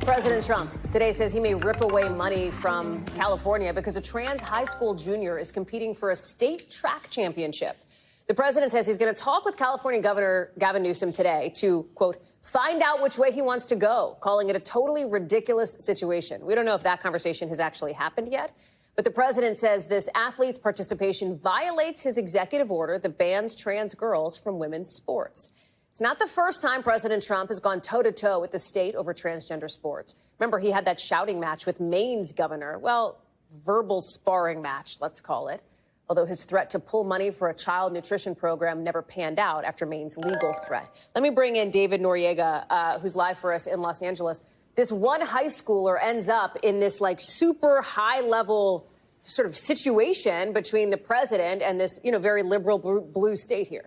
President Trump today says he may rip away money from California because a trans high school junior is competing for a state track championship. The president says he's going to talk with California Governor Gavin Newsom today to, quote, find out which way he wants to go, calling it a totally ridiculous situation. We don't know if that conversation has actually happened yet, but the president says this athlete's participation violates his executive order that bans trans girls from women's sports. It's not the first time President Trump has gone toe-to-toe with the state over transgender sports. Remember, he had that shouting match with Maine's governor. Well, verbal sparring match, let's call it. Although his threat to pull money for a child nutrition program never panned out after Maine's legal threat. Let me bring in David Noriega, who's live for us in Los Angeles. This one high schooler ends up in this like super high-level sort of situation between the president and this, very liberal blue state here.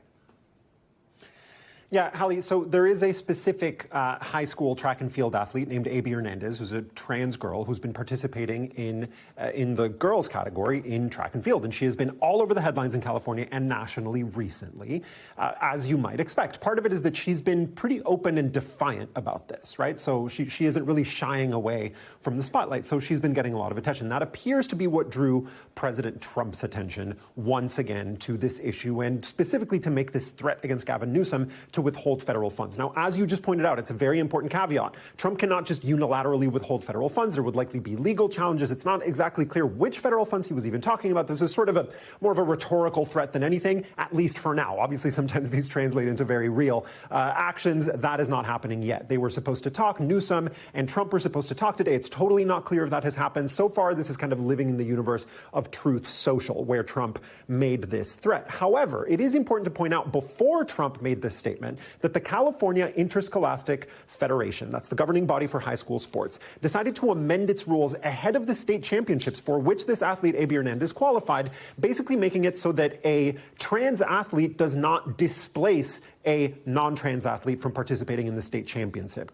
Yeah, Hallie, so there is a specific high school track and field athlete named AB Hernandez, who's a trans girl who's been participating in the girls category in track and field. And she has been all over the headlines in California and nationally recently, as you might expect. Part of it is that she's been pretty open and defiant about this, right? So she isn't really shying away from the spotlight. So she's been getting a lot of attention. That appears to be what drew President Trump's attention once again to this issue, and specifically to make this threat against Gavin Newsom to withhold federal funds. Now, as you just pointed out, it's a very important caveat. Trump cannot just unilaterally withhold federal funds. There would likely be legal challenges. It's not exactly clear which federal funds he was even talking about. This is sort of more of a rhetorical threat than anything, at least for now. Obviously, sometimes these translate into very real actions. That is not happening yet. They were supposed to talk. Newsom and Trump were supposed to talk today. It's totally not clear if that has happened. So far, this is kind of living in the universe of Truth Social, where Trump made this threat. However, it is important to point out before Trump made this statement that the California Interscholastic Federation, that's the governing body for high school sports, decided to amend its rules ahead of the state championships for which this athlete, AB Hernandez, qualified, basically making it so that a trans athlete does not displace a non-trans athlete from participating in the state championship.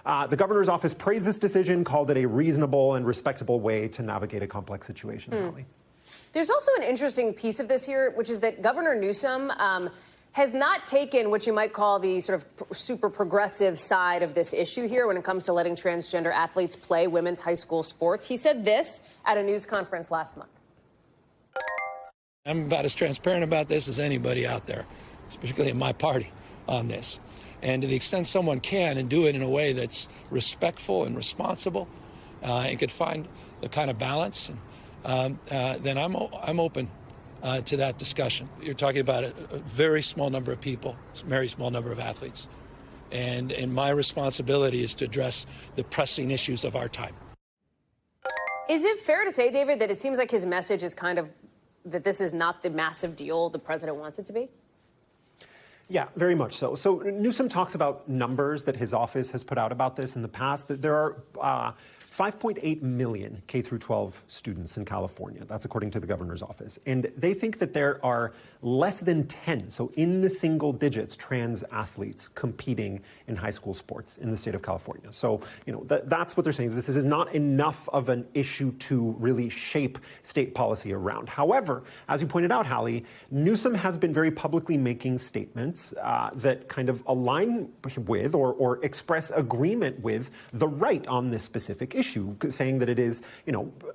The governor's office praised this decision, called it a reasonable and respectable way to navigate a complex situation. Holly. There's also an interesting piece of this here, which is that Governor Newsom has not taken what you might call the sort of super progressive side of this issue here when it comes to letting transgender athletes play women's high school sports. He said this at a news conference last month. I'm about as transparent about this as anybody out there, particularly in my party, on this. And to the extent someone can and do it in a way that's respectful and responsible and could find the kind of balance, then I'm open to that discussion. You're talking about a very small number of people, a very small number of athletes. And my responsibility is to address the pressing issues of our time. Is it fair to say, David, that it seems like his message is kind of that this is not the massive deal the president wants it to be? Yeah, very much so. So Newsom talks about numbers that his office has put out about this in the past. That there are 5.8 million K through 12 students in California. That's according to the governor's office. And they think that there are less than 10, so in the single digits, trans athletes competing in high school sports in the state of California. So, that's what they're saying. This is not enough of an issue to really shape state policy around. However, as you pointed out, Hallie, Newsom has been very publicly making statements that kind of align with or express agreement with the right on this specific issue, saying that it is,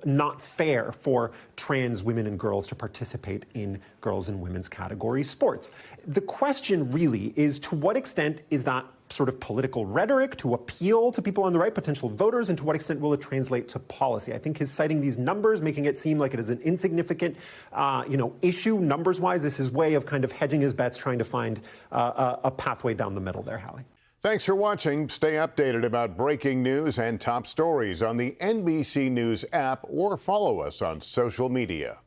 not fair for trans women and girls to participate in girls and women's category sports. The question really is, to what extent is that sort of political rhetoric to appeal to people on the right, potential voters, and to what extent will it translate to policy? I think his citing these numbers, making it seem like it is an insignificant, issue numbers-wise, is his way of kind of hedging his bets, trying to find a pathway down the middle there, Hallie. Thanks for watching. Stay updated about breaking news and top stories on the NBC News app or follow us on social media.